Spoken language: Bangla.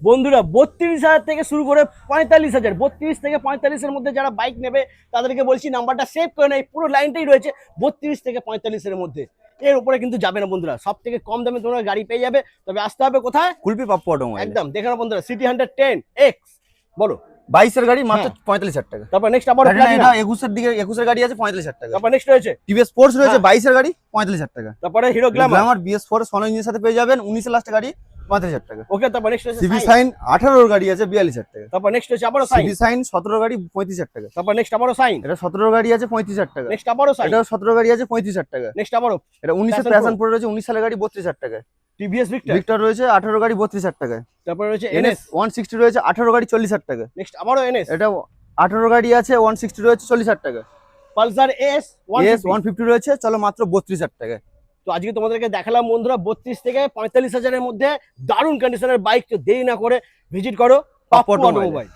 বন্ধুরা 32,000 থেকে শুরু করে 45,000, 32 থেকে 45-এর মধ্যে যারা বাইক নেবে তাদেরকে বলছি নাম্বারটা সেভ করে নেয়। পুরো লাইনটাই রয়েছে 32 থেকে 45-এর মধ্যে, এর উপরে কিন্তু যাবে না বন্ধুরা। সব থেকে কম দামে তোমরা গাড়ি পেয়ে যাবে, তবে আসতে হবে কোথায়? কুলপি পাপ্পু অটোমোবাইল। একদম দেখে নাও বন্ধুরা, সিটি 110 এক্স। বলো 22 গাড়ি মাত্র হ্যাঁ। 45,000 টাকা। তারপর নেক্সট আবার এটা 21 দিকে 21 গাড়ি আছে 45,000 টাকা। তারপর নেক্সট রয়েছে টিভিএস স্পোর্টস রয়েছে হ্যাঁ। 22 গাড়ি 45,000 টাকা। তারপরে হিরো গ্ল্যামার। গ্ল্যামার BS4 সোনো ইঞ্জিনের সাথে পেয়ে যাবেন 19 লাস্ট গাড়ি 45,000 টাকা। ওকে, তারপর নেক্সট রয়েছে সিভি সাইন 18 গাড়ি আছে 42,000 টাকা। তারপর নেক্সট রয়েছে আবারও সাইন। সিভি সাইন 17 গাড়ি 35,000 টাকা। তারপর নেক্সট আবারও সাইন। এটা 17 গাড়ি আছে 35,000 টাকা। নেক্সট আবারও সাইন। এটা 17 গাড়ি আছে 35,000 টাকা। নেক্সট আবারও এটা 19 এর Passion প্যাশন Pro। প্রো রয়েছে 19 সালের গাড়ি 32,000 টাকা। TVS Victor. ভিক্টর রয়েছে 18 গাড়ি 32,000 টাকা। তারপর রয়েছে এনএস এনএস। 160 রয়েছে 18 গাড়ি 40,000 টাকা। নেক্সট আবারও এনএস। এটা 18 গাড়ি আছে 160 রয়েছে 40,000 টাকা। পালসার এস এস 150 রয়েছে চলো মাত্র 32,000 টাকা। তো আজকে তোমাদেরকে দেখালাম বন্ধুরা 32 থেকে 45,000-এর মধ্যে দারুণ কন্ডিশনের বাইক। তো দেরি না করে ভিজিট করো পাপ্পু পাপ্পু অটোমোবাইল।